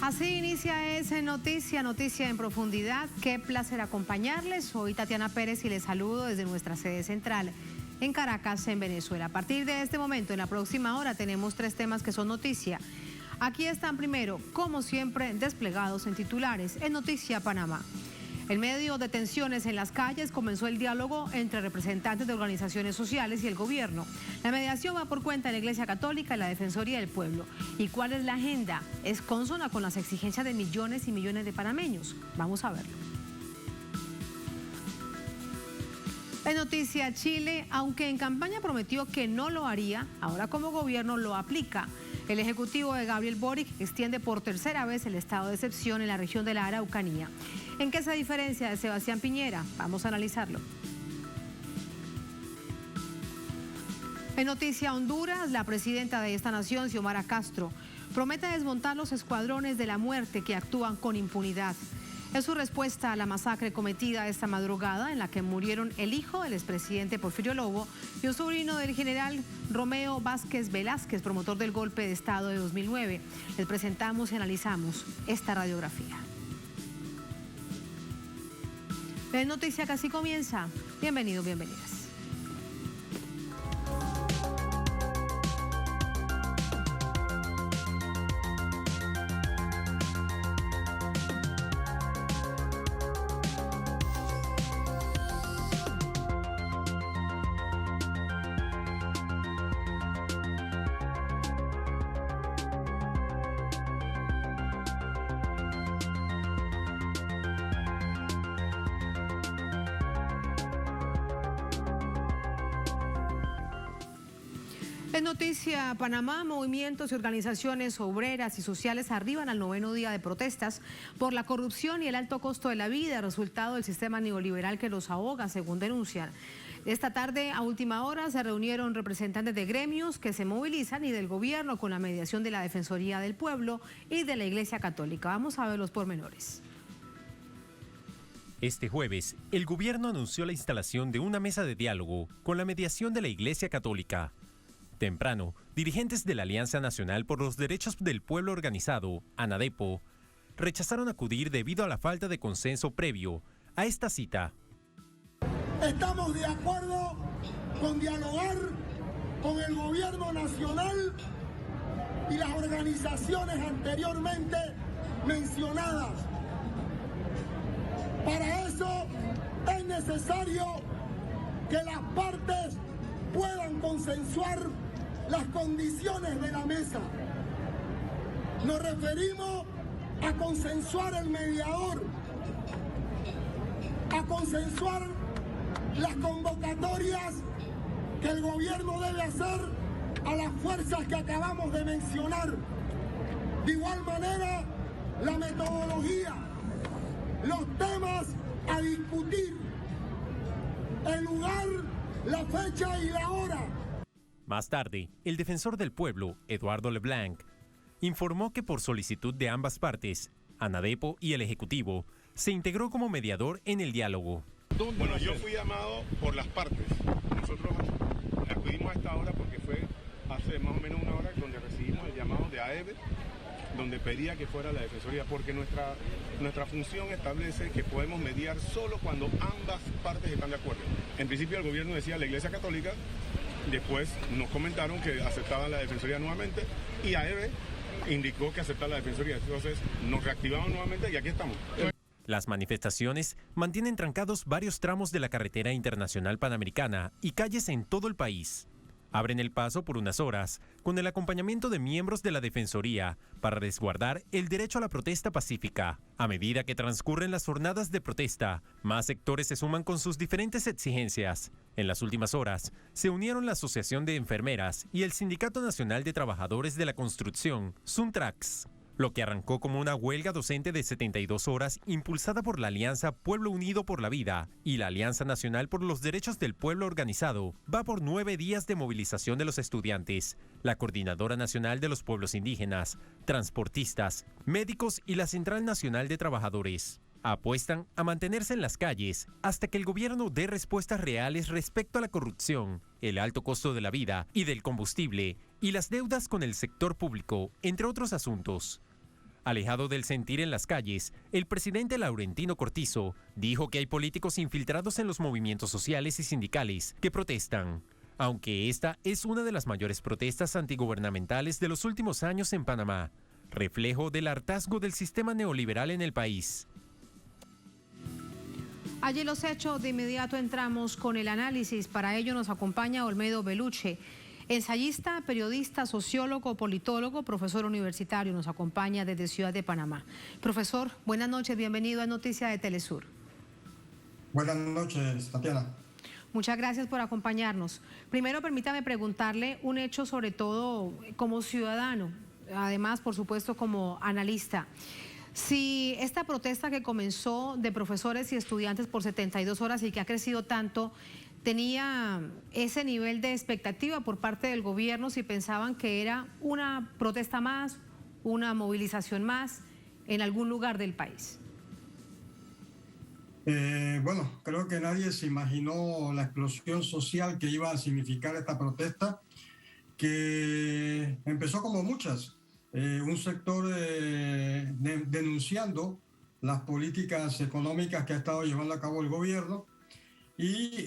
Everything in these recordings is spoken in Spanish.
Así inicia ese noticia en profundidad. Qué placer acompañarles. Soy Tatiana Pérez y les saludo desde nuestra sede central en Caracas, en Venezuela. A partir de este momento, en la próxima hora, tenemos 3 temas que son noticia. Aquí están primero, como siempre, desplegados en titulares, en Noticia Panamá. En medio de tensiones en las calles comenzó el diálogo entre representantes de organizaciones sociales y el gobierno. La mediación va por cuenta de la Iglesia Católica y la Defensoría del Pueblo. ¿Y cuál es la agenda? ¿Es consona con las exigencias de millones y millones de panameños? Vamos a verlo. En Noticia Chile, aunque en campaña prometió que no lo haría, ahora como gobierno lo aplica. El ejecutivo de Gabriel Boric extiende por tercera vez el estado de excepción en la región de la Araucanía. ¿En qué se diferencia de Sebastián Piñera? Vamos a analizarlo. En Noticia Honduras, la presidenta de esta nación, Xiomara Castro, promete desmontar los escuadrones de la muerte que actúan con impunidad. Es su respuesta a la masacre cometida esta madrugada en la que murieron el hijo del expresidente Porfirio Lobo y un sobrino del general Romeo Vázquez Velázquez, promotor del golpe de Estado de 2009. Les presentamos y analizamos esta radiografía. La noticia casi comienza. Bienvenidos, bienvenidas. En Noticia Panamá, movimientos y organizaciones obreras y sociales arriban al 9º día de protestas por la corrupción y el alto costo de la vida, resultado del sistema neoliberal que los ahoga, según denuncian. Esta tarde, a última hora, se reunieron representantes de gremios que se movilizan y del gobierno con la mediación de la Defensoría del Pueblo y de la Iglesia Católica. Vamos a ver los pormenores. Este jueves, el gobierno anunció la instalación de una mesa de diálogo con la mediación de la Iglesia Católica. Temprano, dirigentes de la Alianza Nacional por los Derechos del Pueblo Organizado, ANADEPO, rechazaron acudir debido a la falta de consenso previo a esta cita. Estamos de acuerdo con dialogar con el gobierno nacional y las organizaciones anteriormente mencionadas. Para eso es necesario que las partes puedan consensuar las condiciones de la mesa. Nos referimos a consensuar el mediador, a consensuar las convocatorias que el gobierno debe hacer a las fuerzas que acabamos de mencionar. De igual manera, la metodología, los temas a discutir, el lugar, la fecha y la hora. Más tarde, el defensor del pueblo, Eduardo Leblanc, informó que por solicitud de ambas partes, ANADEPO y el Ejecutivo, se integró como mediador en el diálogo. Bueno, yo fui llamado por las partes. Nosotros acudimos a esta hora porque fue hace más o menos una hora donde recibimos el llamado de AEBE, donde pedía que fuera la Defensoría, porque nuestra función establece que podemos mediar solo cuando ambas partes están de acuerdo. En principio el gobierno decía la Iglesia Católica, después nos comentaron que aceptaban la Defensoría nuevamente y AEBE indicó que aceptaba la Defensoría. Entonces nos reactivamos nuevamente y aquí estamos. Las manifestaciones mantienen trancados varios tramos de la carretera internacional panamericana y calles en todo el país. Abren el paso por unas horas con el acompañamiento de miembros de la Defensoría para resguardar el derecho a la protesta pacífica. A medida que transcurren las jornadas de protesta, más sectores se suman con sus diferentes exigencias. En las últimas horas, se unieron la Asociación de Enfermeras y el Sindicato Nacional de Trabajadores de la Construcción, SUNTRAX. Lo que arrancó como una huelga docente de 72 horas impulsada por la Alianza Pueblo Unido por la Vida y la Alianza Nacional por los Derechos del Pueblo Organizado, va por 9 días de movilización de los estudiantes, la Coordinadora Nacional de los Pueblos Indígenas, transportistas, médicos y la Central Nacional de Trabajadores. Apuestan a mantenerse en las calles hasta que el gobierno dé respuestas reales respecto a la corrupción, el alto costo de la vida y del combustible y las deudas con el sector público, entre otros asuntos. Alejado del sentir en las calles, el presidente Laurentino Cortizo dijo que hay políticos infiltrados en los movimientos sociales y sindicales que protestan, aunque esta es una de las mayores protestas antigubernamentales de los últimos años en Panamá, reflejo del hartazgo del sistema neoliberal en el país. Allí los hechos, de inmediato entramos con el análisis. Para ello nos acompaña Olmedo Belluche, ensayista, periodista, sociólogo, politólogo, profesor universitario. Nos acompaña desde Ciudad de Panamá. Profesor, buenas noches, bienvenido a Noticias de Telesur. Buenas noches, Tatiana. Muchas gracias por acompañarnos. Primero, permítame preguntarle un hecho, sobre todo como ciudadano, además, por supuesto, como analista. Si esta protesta que comenzó de profesores y estudiantes por 72 horas y que ha crecido tanto, tenía ese nivel de expectativa por parte del gobierno, si pensaban que era una protesta más, una movilización más en algún lugar del país. Bueno, creo que nadie se imaginó la explosión social que iba a significar esta protesta, que empezó como muchas, un sector denunciando las políticas económicas que ha estado llevando a cabo el gobierno, y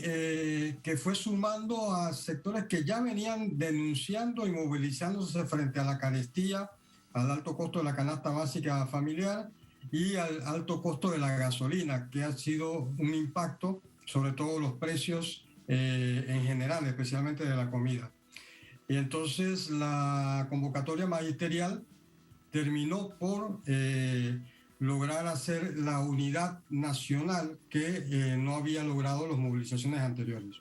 que fue sumando a sectores que ya venían denunciando y movilizándose frente a la carestía, al alto costo de la canasta básica familiar y al alto costo de la gasolina, que ha sido un impacto sobre todo los precios en general, especialmente de la comida. Y entonces la convocatoria magisterial terminó por lograr hacer la unidad nacional que no había logrado las movilizaciones anteriores.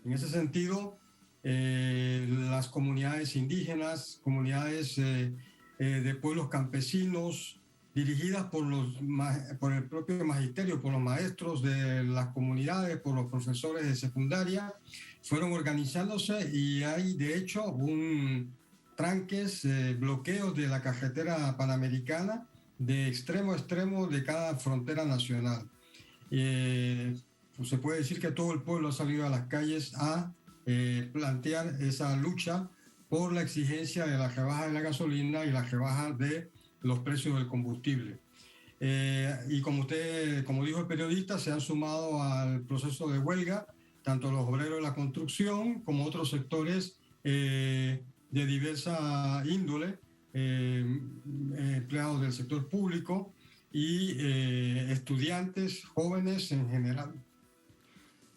En ese sentido, las comunidades indígenas, comunidades de pueblos campesinos, dirigidas por el propio magisterio, por los maestros de las comunidades, por los profesores de secundaria, fueron organizándose, y hay de hecho tranques, bloqueos de la carretera panamericana de extremo a extremo de cada frontera nacional. Pues se puede decir que todo el pueblo ha salido a las calles a plantear esa lucha por la exigencia de la rebaja de la gasolina y la rebaja de los precios del combustible. Y como dijo el periodista, se han sumado al proceso de huelga tanto los obreros de la construcción como otros sectores de diversa índole, empleados del sector público y estudiantes, jóvenes en general.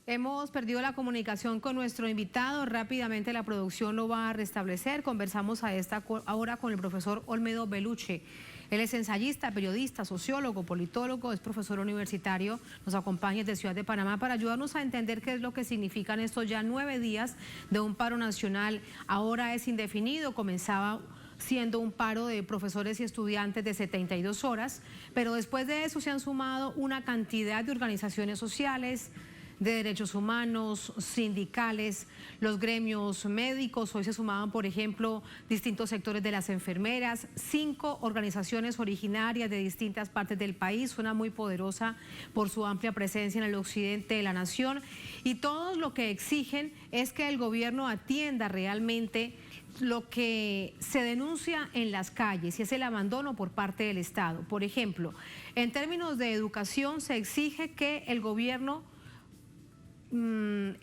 Hemos perdido la comunicación con nuestro invitado. Rápidamente la producción lo va a restablecer. Conversamos a esta hora con el profesor Olmedo Belluche. Él es ensayista, periodista, sociólogo, politólogo, es profesor universitario. Nos acompaña desde Ciudad de Panamá para ayudarnos a entender qué es lo que significan estos ya 9 días de un paro nacional. Ahora es indefinido, comenzaba siendo un paro de profesores y estudiantes de 72 horas, pero después de eso se han sumado una cantidad de organizaciones sociales, de derechos humanos, sindicales, los gremios médicos. Hoy se sumaban, por ejemplo, distintos sectores de las enfermeras, 5 organizaciones originarias de distintas partes del país, una muy poderosa por su amplia presencia en el occidente de la nación, y todos lo que exigen es que el gobierno atienda realmente lo que se denuncia en las calles, y es el abandono por parte del Estado. Por ejemplo, en términos de educación se exige que el gobierno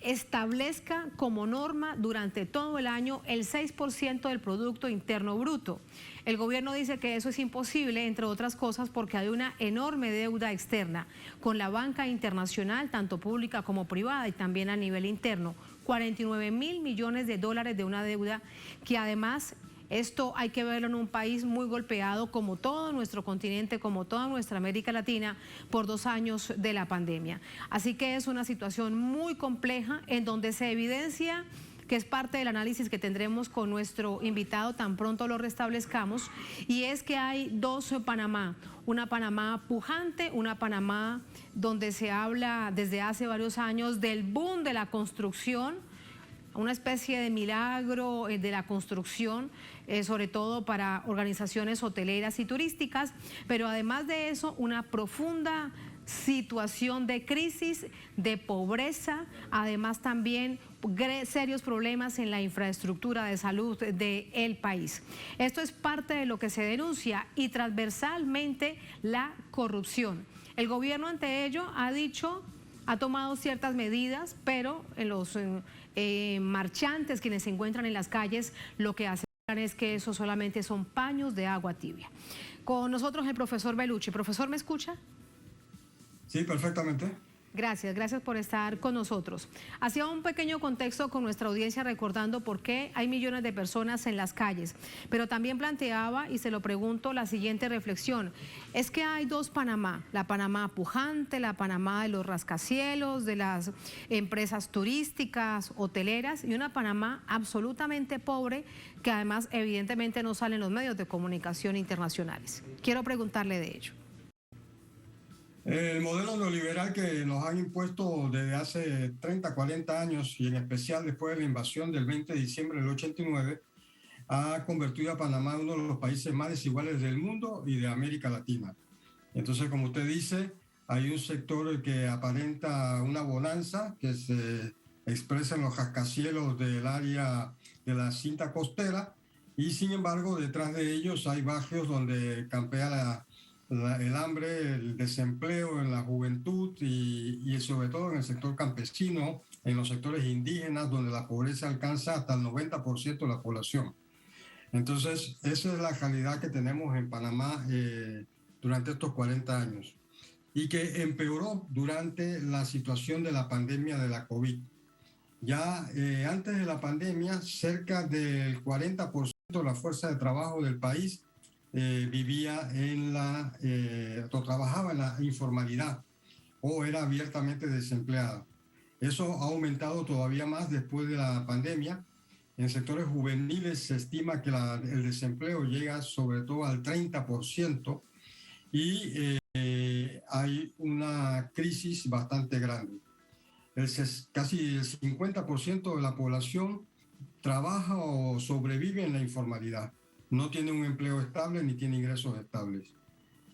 establezca como norma durante todo el año el 6% del Producto Interno Bruto. El gobierno dice que eso es imposible, entre otras cosas, porque hay una enorme deuda externa con la banca internacional, tanto pública como privada, y también a nivel interno, 49.000 millones de dólares de una deuda que además... Esto hay que verlo en un país muy golpeado como todo nuestro continente, como toda nuestra América Latina, por 2 años de la pandemia. Así que es una situación muy compleja en donde se evidencia, que es parte del análisis que tendremos con nuestro invitado tan pronto lo restablezcamos, y es que hay 2 Panamá, una Panamá pujante, una Panamá donde se habla desde hace varios años del boom de la construcción, una especie de milagro de la construcción, sobre todo para organizaciones hoteleras y turísticas, pero además de eso, una profunda situación de crisis, de pobreza, además también serios problemas en la infraestructura de salud del país. Esto es parte de lo que se denuncia y transversalmente la corrupción. El gobierno ante ello ha tomado ciertas medidas, pero los marchantes, quienes se encuentran en las calles, lo que hacen es que eso solamente son paños de agua tibia. Con nosotros el profesor Bellucci. Profesor, ¿me escucha? Sí, perfectamente. Gracias por estar con nosotros. Hacía un pequeño contexto con nuestra audiencia recordando por qué hay millones de personas en las calles, pero también planteaba, y se lo pregunto, la siguiente reflexión. Es que hay dos Panamá, la Panamá pujante, la Panamá de los rascacielos, de las empresas turísticas, hoteleras, y una Panamá absolutamente pobre que además evidentemente no sale en los medios de comunicación internacionales. Quiero preguntarle de ello. El modelo neoliberal que nos han impuesto desde hace 30, 40 años y en especial después de la invasión del 20 de diciembre del 89 ha convertido a Panamá en uno de los países más desiguales del mundo y de América Latina. Entonces, como usted dice, hay un sector que aparenta una bonanza que se expresa en los rascacielos del área de la cinta costera y sin embargo detrás de ellos hay barrios donde campea el hambre, el desempleo en la juventud y sobre todo en el sector campesino, en los sectores indígenas, donde la pobreza alcanza hasta el 90% de la población. Entonces, esa es la realidad que tenemos en Panamá durante estos 40 años y que empeoró durante la situación de la pandemia de la COVID. Ya antes de la pandemia, cerca del 40% de la fuerza de trabajo del país vivía o trabajaba en la informalidad o era abiertamente desempleada. Eso ha aumentado todavía más después de la pandemia. En sectores juveniles se estima que el desempleo llega sobre todo al 30% y hay una crisis bastante grande. Casi el 50% de la población trabaja o sobrevive en la informalidad. No tiene un empleo estable ni tiene ingresos estables.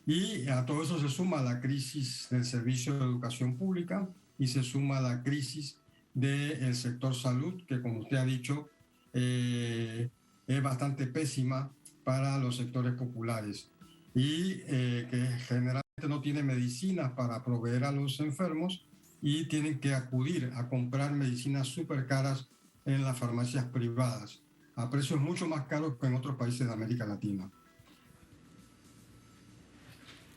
Y a todo eso se suma la crisis del servicio de educación pública y se suma la crisis del sector salud, que como usted ha dicho, es bastante pésima para los sectores populares y que generalmente no tiene medicinas para proveer a los enfermos y tienen que acudir a comprar medicinas súper caras en las farmacias privadas, a precios mucho más caros que en otros países de América Latina.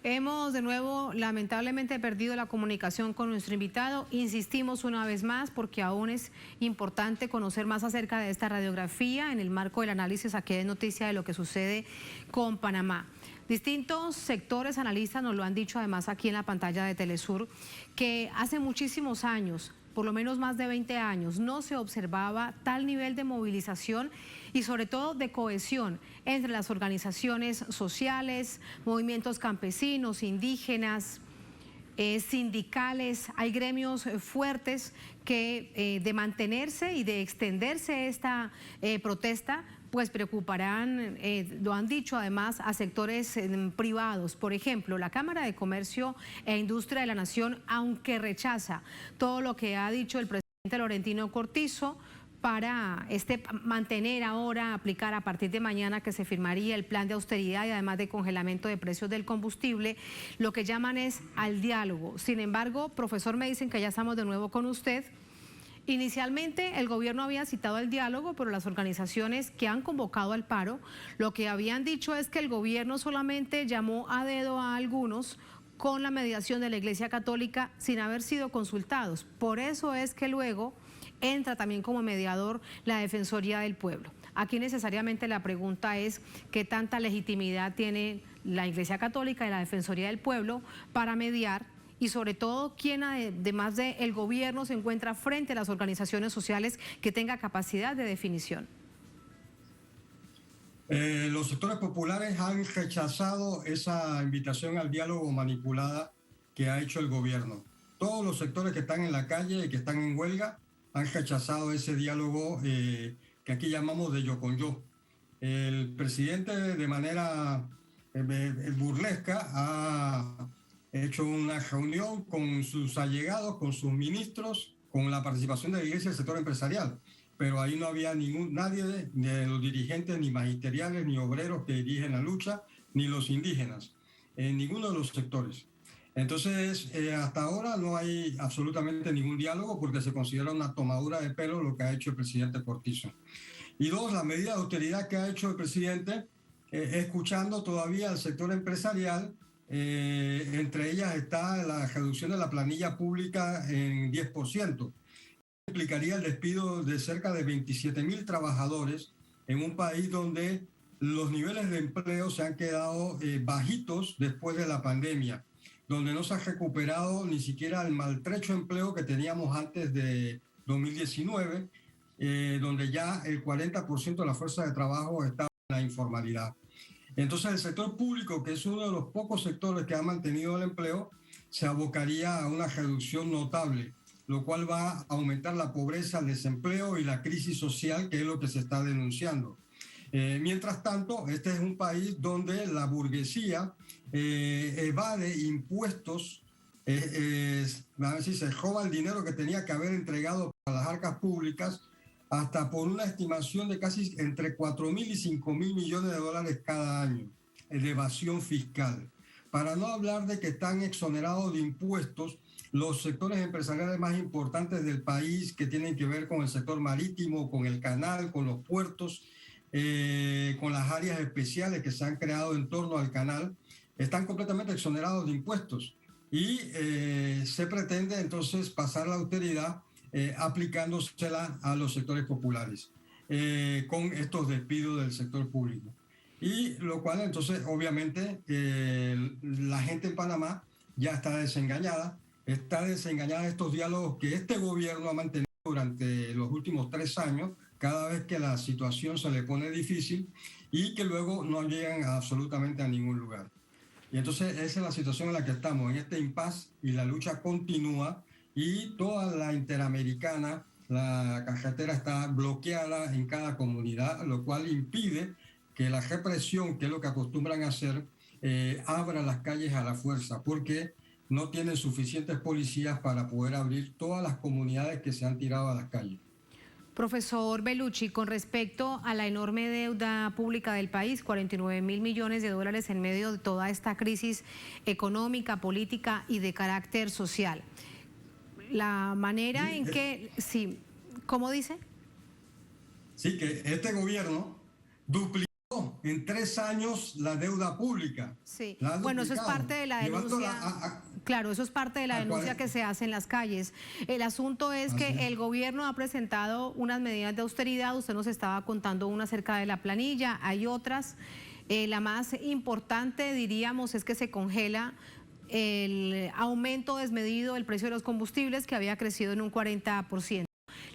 Hemos de nuevo lamentablemente perdido la comunicación con nuestro invitado. Insistimos una vez más porque aún es importante conocer más acerca de esta radiografía en el marco del análisis aquí de noticia de lo que sucede con Panamá. Distintos sectores analistas nos lo han dicho además aquí en la pantalla de Telesur, que hace muchísimos años, por lo menos más de 20 años, no se observaba tal nivel de movilización y sobre todo de cohesión entre las organizaciones sociales, movimientos campesinos, indígenas, sindicales. Hay gremios fuertes que de mantenerse y de extenderse esta protesta, pues preocuparán, lo han dicho además, a sectores privados. Por ejemplo, la Cámara de Comercio e Industria de la Nación, aunque rechaza todo lo que ha dicho el presidente Laurentino Cortizo, para mantener ahora, aplicar a partir de mañana que se firmaría el plan de austeridad y además de congelamiento de precios del combustible, lo que llaman es al diálogo. Sin embargo, profesor, me dicen que ya estamos de nuevo con usted. Inicialmente el gobierno había citado el diálogo, pero las organizaciones que han convocado al paro, lo que habían dicho es que el gobierno solamente llamó a dedo a algunos con la mediación de la Iglesia Católica sin haber sido consultados. Por eso es que luego entra también como mediador la Defensoría del Pueblo. Aquí necesariamente la pregunta es qué tanta legitimidad tiene la Iglesia Católica y la Defensoría del Pueblo para mediar y sobre todo quién además del gobierno se encuentra frente a las organizaciones sociales que tenga capacidad de definición. Los sectores populares han rechazado esa invitación al diálogo manipulada que ha hecho el gobierno. Todos los sectores que están en la calle y que están en huelga han rechazado ese diálogo que aquí llamamos de yo con yo. El presidente de manera burlesca ha hecho una reunión con sus allegados, con sus ministros, con la participación de la iglesia y del sector empresarial. Pero ahí no había nadie de los dirigentes, ni magisteriales, ni obreros que dirigen la lucha, ni los indígenas, en ninguno de los sectores. Entonces, hasta ahora no hay absolutamente ningún diálogo porque se considera una tomadura de pelo lo que ha hecho el presidente Cortizo. Y dos, la medida de austeridad que ha hecho el presidente, escuchando todavía al sector empresarial, entre ellas está la reducción de la planilla pública en 10%. Implicaría el despido de cerca de 27.000 trabajadores en un país donde los niveles de empleo se han quedado bajitos después de la pandemia, donde no se ha recuperado ni siquiera el maltrecho empleo que teníamos antes de 2019, donde ya el 40% de la fuerza de trabajo está en la informalidad. Entonces el sector público, que es uno de los pocos sectores que ha mantenido el empleo, se abocaría a una reducción notable, lo cual va a aumentar la pobreza, el desempleo y la crisis social, que es lo que se está denunciando. Mientras tanto, este es un país donde la burguesía evade impuestos, a ver si se roba el dinero que tenía que haber entregado a las arcas públicas, hasta por una estimación de casi entre 4.000 y 5.000 millones de dólares cada año de evasión fiscal. Para no hablar de que están exonerados de impuestos los sectores empresariales más importantes del país, que tienen que ver con el sector marítimo, con el canal, con los puertos, con las áreas especiales que se han creado en torno al canal, están completamente exonerados de impuestos. Y se pretende entonces pasar la austeridad aplicándosela a los sectores populares con estos despidos del sector público. Y lo cual entonces obviamente la gente en Panamá ya está desengañada de estos diálogos que este gobierno ha mantenido durante los últimos 3 años, cada vez que la situación se le pone difícil y que luego no llegan absolutamente a ningún lugar. Y entonces esa es la situación en la que estamos, en este impasse, y la lucha continúa, y toda la Interamericana, la carretera está bloqueada en cada comunidad, lo cual impide que la represión, que es lo que acostumbran a hacer, abra las calles a la fuerza, porque no tienen suficientes policías para poder abrir todas las comunidades que se han tirado a las calles. Profesor Bellucci, con respecto a la enorme deuda pública del país, 49.000 millones de dólares en medio de toda esta crisis económica, política y de carácter social. La manera en que, sí, ¿cómo dice? Sí, que este gobierno duplicó en 3 años la deuda pública. Sí, bueno, eso es parte de la denuncia. Claro, eso es parte de la denuncia que se hace en las calles. El asunto es que el gobierno ha presentado unas medidas de austeridad. Usted nos estaba contando una acerca de la planilla, hay otras. La más importante, diríamos, es que se congela el aumento desmedido del precio de los combustibles, que había crecido en un 40%.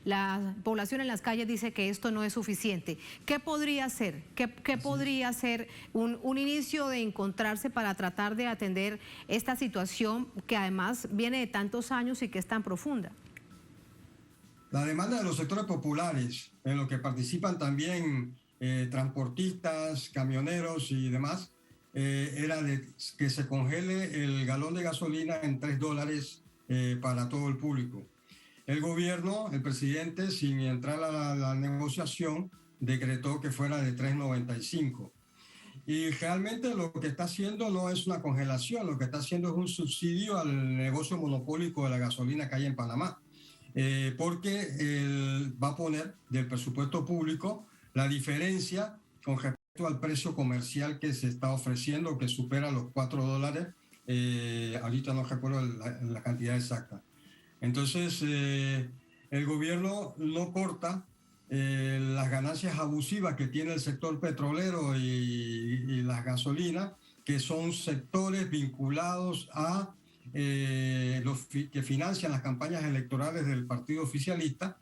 La población en las calles dice que esto no es suficiente. ¿Qué podría ser? ¿Qué podría ser un inicio de encontrarse para tratar de atender esta situación que además viene de tantos años y que es tan profunda? La demanda de los sectores populares, en los que participan también transportistas, camioneros y demás, era de que se congele el galón de gasolina en $3 para todo el público. El gobierno, el presidente, sin entrar a la negociación, decretó que fuera de 3.95. Y realmente lo que está haciendo no es una congelación, lo que está haciendo es un subsidio al negocio monopólico de la gasolina que hay en Panamá, porque va a poner del presupuesto público la diferencia con respecto al precio comercial que se está ofreciendo, que supera los $4. Ahorita no recuerdo la cantidad exacta. Entonces, el gobierno no corta las ganancias abusivas que tiene el sector petrolero y las gasolinas, que son sectores vinculados a los que financian las campañas electorales del partido oficialista,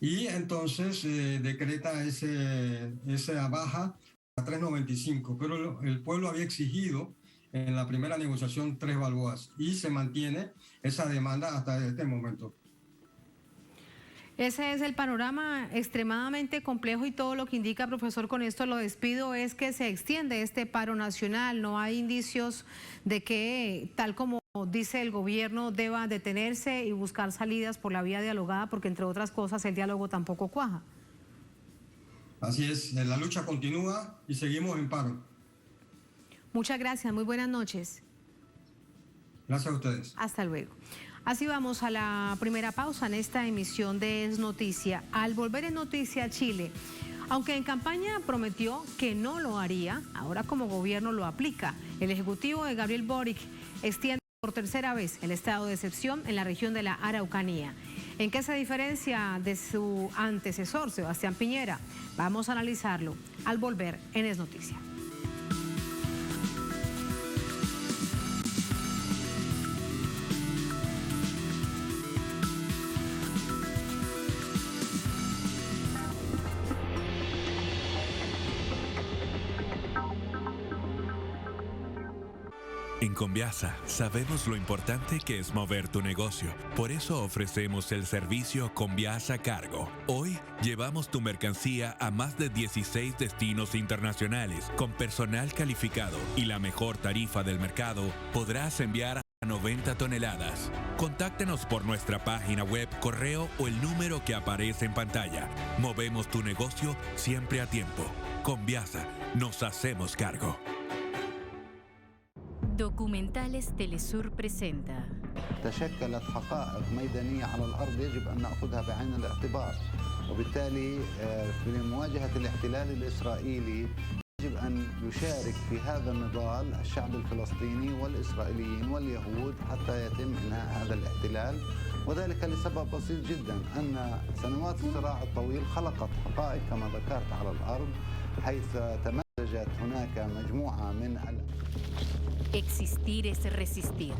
y entonces decreta esa baja a 3.95, pero el pueblo había exigido en la primera negociación 3 balboas y se mantiene esa demanda hasta este momento. Ese es el panorama extremadamente complejo, y todo lo que indica, profesor, con esto lo despido, es que se extiende este paro nacional. No hay indicios de que, tal como dice el gobierno, deba detenerse y buscar salidas por la vía dialogada, porque entre otras cosas el diálogo tampoco cuaja. Así es, la lucha continúa y seguimos en paro. Muchas gracias, muy buenas noches. Gracias a ustedes. Hasta luego. Así vamos a la primera pausa en esta emisión de Es Noticia. Al volver en Noticia Chile, aunque en campaña prometió que no lo haría, ahora como gobierno lo aplica. El ejecutivo de Gabriel Boric extiende por tercera vez el estado de excepción en la región de la Araucanía. ¿En qué se diferencia de su antecesor, Sebastián Piñera? Vamos a analizarlo al volver en Es Noticia. En Conviasa sabemos lo importante que es mover tu negocio. Por eso ofrecemos el servicio Conviasa Cargo. Hoy llevamos tu mercancía a más de 16 destinos internacionales. Con personal calificado y la mejor tarifa del mercado, podrás enviar a 90 toneladas. Contáctenos por nuestra página web, correo o el número que aparece en pantalla. Movemos tu negocio siempre a tiempo. Conviasa, nos hacemos cargo. Documentales Telesur presenta. تشكلت حقائق ميدانية على الأرض يجب أن نأخذها بعين الاعتبار، وبالتالي في مواجهة الاحتلال الإسرائيلي يجب أن يشارك في هذا النضال الشعب الفلسطيني والإسرائيليين واليهود حتى يتم إنهاء هذا الاحتلال، وذلك لسبب بسيط جدا أن سنوات الصراع الطويل خلقت حقائق كما ذكرت على الأرض، حيث تمزجت هناك مجموعة من Existir es resistir.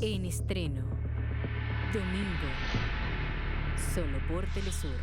En estreno. Domingo. Solo por Telesur.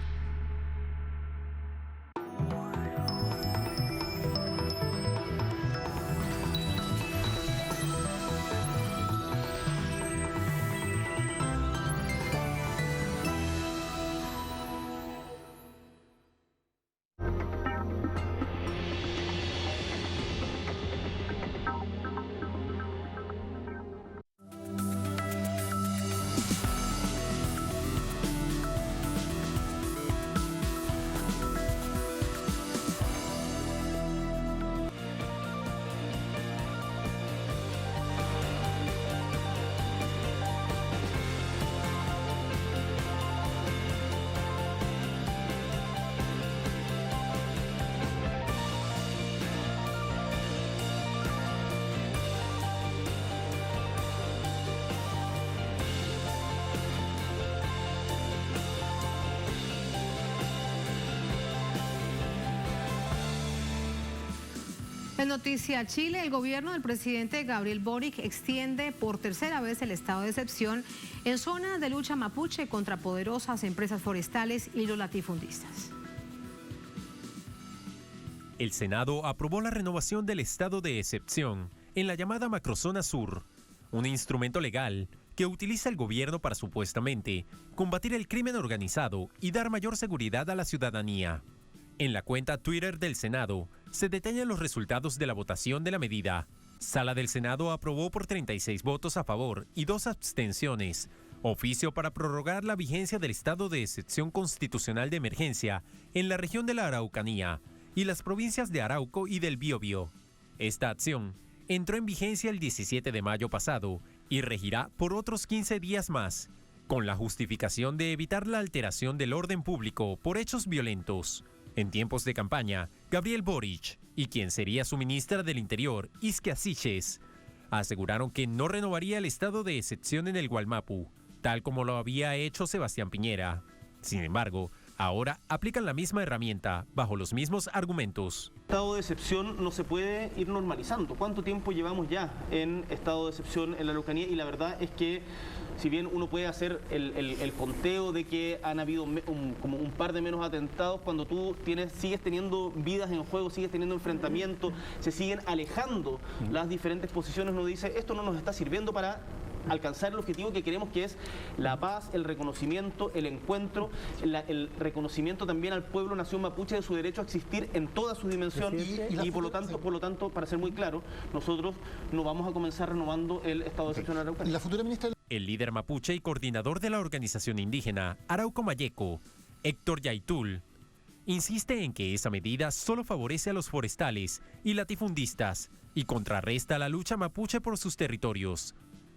En Noticia Chile, el gobierno del presidente Gabriel Boric extiende por tercera vez el estado de excepción en zona de lucha mapuche contra poderosas empresas forestales y los latifundistas. El Senado aprobó la renovación del estado de excepción en la llamada Macrozona Sur, un instrumento legal que utiliza el gobierno para supuestamente combatir el crimen organizado y dar mayor seguridad a la ciudadanía. En la cuenta Twitter del Senado se detallan los resultados de la votación de la medida. Sala del Senado aprobó por 36 votos a favor y 2 abstenciones, oficio para prorrogar la vigencia del estado de excepción constitucional de emergencia en la región de la Araucanía y las provincias de Arauco y del Biobío. Esta acción entró en vigencia el 17 de mayo pasado y regirá por otros 15 días más, con la justificación de evitar la alteración del orden público por hechos violentos. En tiempos de campaña, Gabriel Boric y quien sería su ministra del Interior, Isquia Siches, aseguraron que no renovaría el estado de excepción en el Gualmapu, tal como lo había hecho Sebastián Piñera. Sin embargo, ahora aplican la misma herramienta, bajo los mismos argumentos. El estado de excepción no se puede ir normalizando. ¿Cuánto tiempo llevamos ya en estado de excepción en la Araucanía? Y la verdad es que, si bien uno puede hacer el conteo de que han habido como un par de menos atentados, cuando tú sigues teniendo vidas en juego, sigues teniendo enfrentamientos, se siguen alejando las diferentes posiciones, uno dice, esto no nos está sirviendo para alcanzar el objetivo que queremos, que es la paz, el reconocimiento, el encuentro, el reconocimiento también al pueblo nación mapuche de su derecho a existir en toda su dimensión y por lo tanto, para ser muy claro, nosotros no vamos a comenzar renovando el estado de excepción en la Araucanía. La futura ministra... El líder mapuche y coordinador de la organización indígena Arauco Mayeco, Héctor Yaitul, insiste en que esa medida solo favorece a los forestales y latifundistas y contrarresta la lucha mapuche por sus territorios.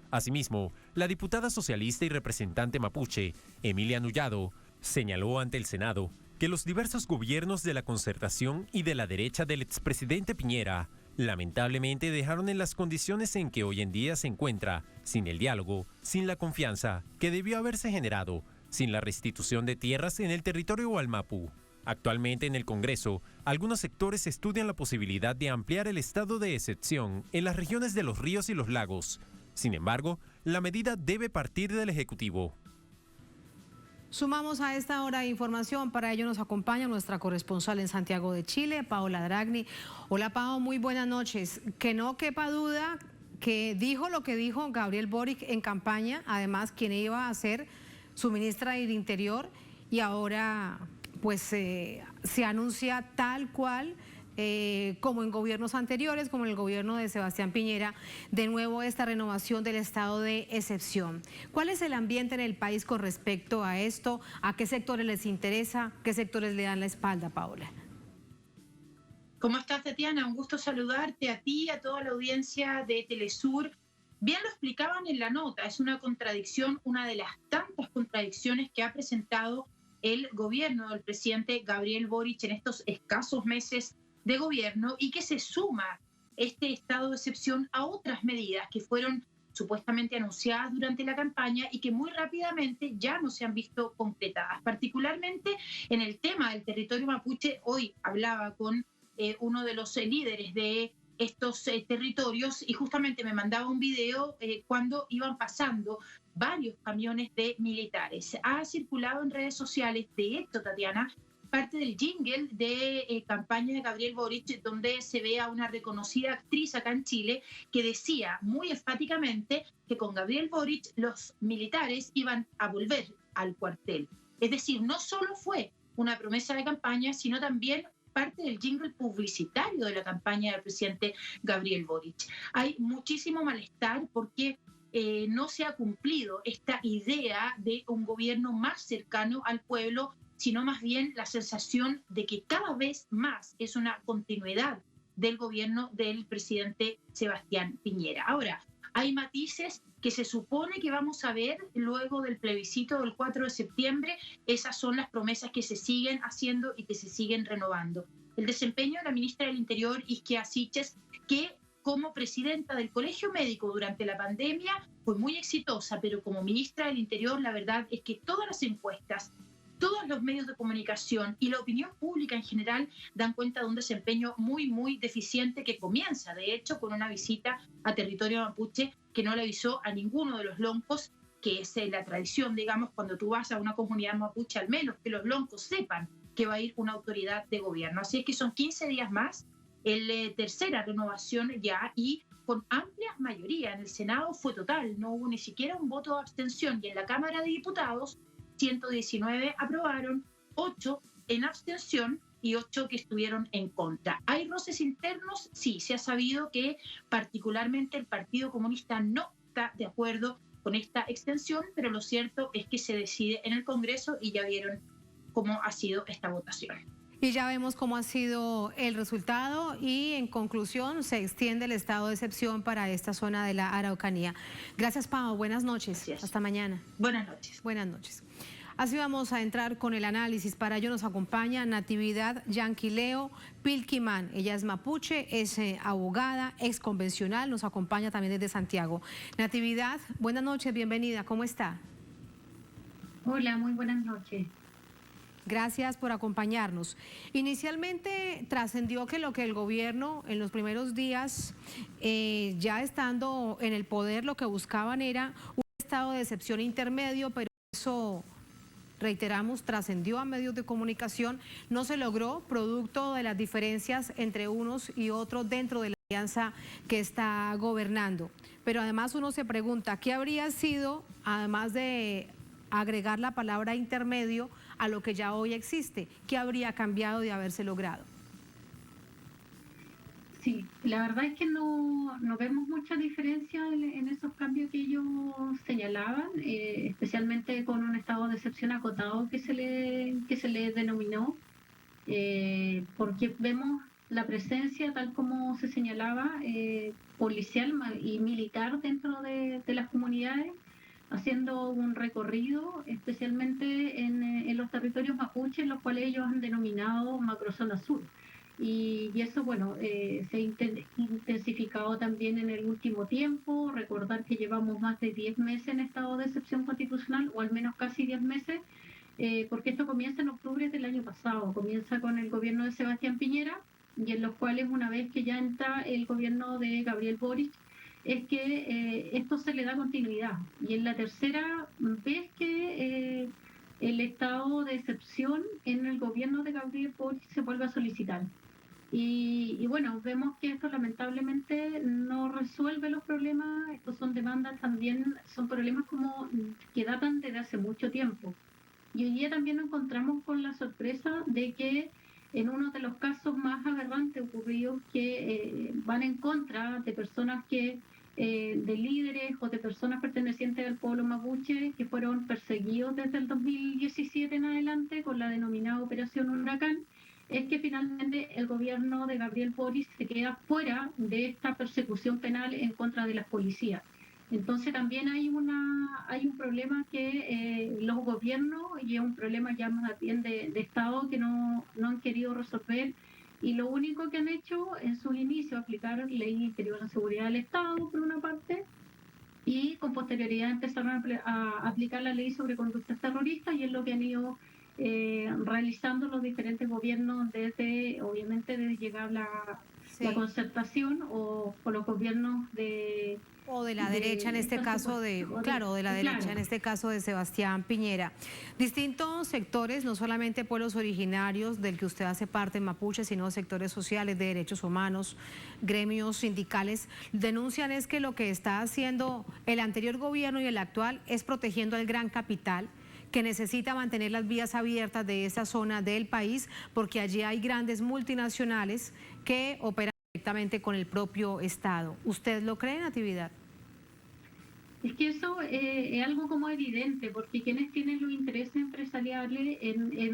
Asimismo, la diputada socialista y representante mapuche, Emilia Nullado, señaló ante el Senado que los diversos gobiernos de la concertación y de la derecha del expresidente Piñera lamentablemente dejaron en las condiciones en que hoy en día se encuentra, sin el diálogo, sin la confianza que debió haberse generado, sin la restitución de tierras en el territorio Gualmapu. Actualmente en el Congreso, algunos sectores estudian la posibilidad de ampliar el estado de excepción en las regiones de los ríos y los lagos. Sin embargo, la medida debe partir del Ejecutivo. Sumamos a esta hora información. Para ello nos acompaña nuestra corresponsal en Santiago de Chile, Paola Dragni. Hola, Pao, muy buenas noches. Que no quepa duda que dijo lo que dijo Gabriel Boric en campaña, además quien iba a ser su ministra del Interior, y ahora pues se anuncia tal cual como en gobiernos anteriores, como en el gobierno de Sebastián Piñera, de nuevo esta renovación del estado de excepción. ¿Cuál es el ambiente en el país con respecto a esto? ¿A qué sectores les interesa? ¿Qué sectores le dan la espalda, Paola? ¿Cómo estás, Tatiana? Un gusto saludarte a ti, a toda la audiencia de Telesur. Bien lo explicaban en la nota, es una contradicción, una de las tantas contradicciones que ha presentado el gobierno del presidente Gabriel Boric en estos escasos meses de gobierno, y que se suma este estado de excepción a otras medidas que fueron supuestamente anunciadas durante la campaña y que muy rápidamente ya no se han visto concretadas. Particularmente en el tema del territorio mapuche, hoy hablaba con uno de los líderes de estos territorios y justamente me mandaba un video cuando iban pasando varios camiones de militares. Ha circulado en redes sociales, de hecho, Tatiana, parte del jingle de campaña de Gabriel Boric, donde se ve a una reconocida actriz acá en Chile que decía muy enfáticamente que con Gabriel Boric los militares iban a volver al cuartel. Es decir, no solo fue una promesa de campaña, sino también parte del jingle publicitario de la campaña del presidente Gabriel Boric. Hay muchísimo malestar porque no se ha cumplido esta idea de un gobierno más cercano al pueblo, sino más bien la sensación de que cada vez más es una continuidad del gobierno del presidente Sebastián Piñera. Ahora, hay matices que se supone que vamos a ver luego del plebiscito del 4 de septiembre. Esas son las promesas que se siguen haciendo y que se siguen renovando. El desempeño de la ministra del Interior, Isquia Siches, que como presidenta del Colegio Médico durante la pandemia fue muy exitosa, pero como ministra del Interior la verdad es que todas las encuestas, todos los medios de comunicación y la opinión pública en general dan cuenta de un desempeño muy deficiente que comienza, de hecho, con una visita a territorio mapuche que no le avisó a ninguno de los loncos, que es la tradición, digamos, cuando tú vas a una comunidad mapuche, al menos que los loncos sepan que va a ir una autoridad de gobierno. Así es que son 15 días más, tercera renovación ya, y con amplia mayoría. En el Senado fue total, no hubo ni siquiera un voto de abstención, y en la Cámara de Diputados 119 aprobaron, 8 en abstención y 8 que estuvieron en contra. ¿Hay roces internos? Sí, se ha sabido que particularmente el Partido Comunista no está de acuerdo con esta extensión, pero lo cierto es que se decide en el Congreso y ya vieron cómo ha sido esta votación. Y ya vemos cómo ha sido el resultado y en conclusión se extiende el estado de excepción para esta zona de la Araucanía. Gracias, Pau. Buenas noches. Gracias. Hasta mañana. Buenas noches. Buenas noches. Así vamos a entrar con el análisis. Para ello nos acompaña Natividad Yanquileo Pilquimán. Ella es mapuche, es abogada, ex convencional, nos acompaña también desde Santiago. Natividad, buenas noches, bienvenida. ¿Cómo está? Hola, muy buenas noches. Gracias por acompañarnos. Inicialmente trascendió que lo que el gobierno en los primeros días, ya estando en el poder, lo que buscaban era un estado de excepción intermedio, pero eso, reiteramos, trascendió a medios de comunicación, no se logró producto de las diferencias entre unos y otros dentro de la alianza que está gobernando. Pero además uno se pregunta, ¿qué habría sido, además de agregar la palabra intermedio a lo que ya hoy existe? ¿Qué habría cambiado de haberse logrado? Sí, la verdad es que no vemos mucha diferencia en esos cambios que ellos señalaban, especialmente con un estado de excepción acotado que se le denominó, porque vemos la presencia, tal como se señalaba, policial y militar dentro de las comunidades, haciendo un recorrido, especialmente en los territorios mapuches, los cuales ellos han denominado macrozona sur. Y eso, bueno, se ha intensificado también en el último tiempo. Recordar que llevamos más de 10 meses en estado de excepción constitucional, o al menos casi 10 meses, porque esto comienza en octubre del año pasado, comienza con el gobierno de Sebastián Piñera, y en los cuales, una vez que ya entra el gobierno de Gabriel Boric, es que esto se le da continuidad. Y es la tercera vez que el estado de excepción en el gobierno de Gabriel Boric se vuelve a solicitar. Y bueno, vemos que esto lamentablemente no resuelve los problemas. Estos son demandas también, son problemas como que datan desde hace mucho tiempo. Y hoy día también nos encontramos con la sorpresa de que en uno de los casos más aberrantes ocurridos, que van en contra de personas de líderes o de personas pertenecientes al pueblo mapuche, que fueron perseguidos desde el 2017 en adelante con la denominada Operación Huracán, es que finalmente el gobierno de Gabriel Boric se queda fuera de esta persecución penal en contra de las policías. Entonces también hay un problema que los gobiernos, y es un problema ya más bien de Estado, que no han querido resolver, y lo único que han hecho en sus inicios aplicar ley interior de seguridad del Estado, por una parte, y con posterioridad empezaron a aplicar la ley sobre conductas terroristas, y es lo que han ido realizando los diferentes gobiernos obviamente desde llegar la concertación o los gobiernos o de la derecha en este caso en este caso de Sebastián Piñera. Distintos sectores, no solamente pueblos originarios del que usted hace parte, mapuche, sino sectores sociales de derechos humanos, gremios sindicales, denuncian es que lo que está haciendo el anterior gobierno y el actual es protegiendo al gran capital, que necesita mantener las vías abiertas de esa zona del país, porque allí hay grandes multinacionales que operan directamente con el propio Estado. ¿Usted lo cree, Natividad? Es que eso es algo como evidente, porque quienes tienen los intereses empresariales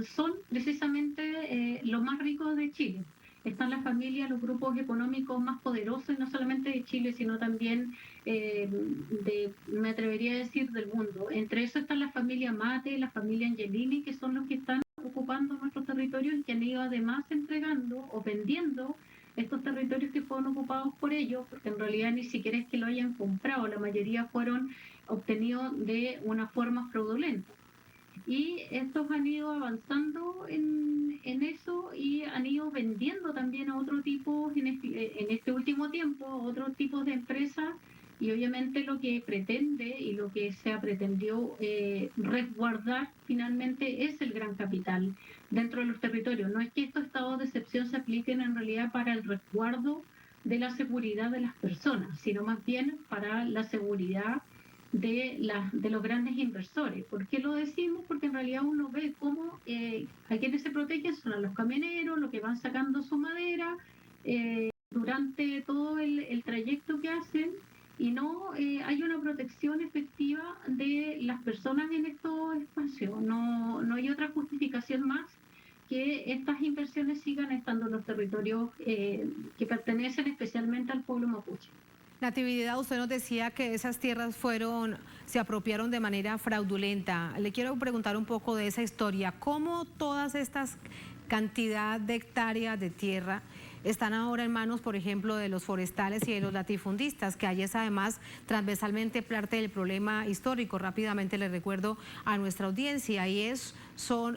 son precisamente los más ricos de Chile. Están las familias, los grupos económicos más poderosos, y no solamente de Chile, sino también me atrevería a decir, del mundo. Entre eso están la familia Mate, la familia Angelini, que son los que están ocupando nuestros territorios y que han ido además entregando o vendiendo estos territorios que fueron ocupados por ellos, porque en realidad ni siquiera es que lo hayan comprado, la mayoría fueron obtenidos de una forma fraudulenta. Y estos han ido avanzando en eso y han ido vendiendo también a otro tipo, en este último tiempo, a otros tipos de empresas, y obviamente lo que pretende y lo que se ha pretendido resguardar finalmente es el gran capital dentro de los territorios. No es que estos estados de excepción se apliquen en realidad para el resguardo de la seguridad de las personas, sino más bien para la seguridad de los grandes inversores. ¿Por qué lo decimos? Porque en realidad uno ve cómo a quienes se protegen son a los camioneros, los que van sacando su madera durante todo el trayecto que hacen, y no hay una protección efectiva de las personas en estos espacios. No hay otra justificación más que estas inversiones sigan estando en los territorios que pertenecen especialmente al pueblo mapuche. Natividad, usted nos decía que esas tierras se apropiaron de manera fraudulenta. Le quiero preguntar un poco de esa historia. ¿Cómo todas estas cantidad de hectáreas de tierra están ahora en manos, por ejemplo, de los forestales y de los latifundistas, que ahí es además transversalmente parte del problema histórico? Rápidamente le recuerdo a nuestra audiencia, y eso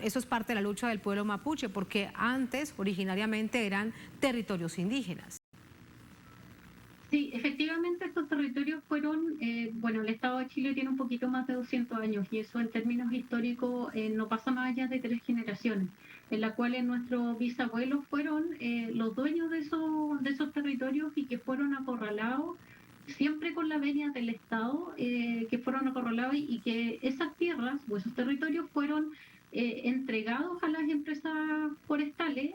es parte de la lucha del pueblo mapuche, porque antes, originariamente, eran territorios indígenas. Sí, efectivamente estos territorios fueron, bueno, el Estado de Chile tiene un poquito más de 200 años y eso en términos históricos no pasa más allá de 3 generaciones, en la cual nuestros bisabuelos fueron los dueños de esos territorios y que fueron acorralados siempre con la venia del Estado, que fueron acorralados y que esas tierras o esos territorios fueron entregados a las empresas forestales,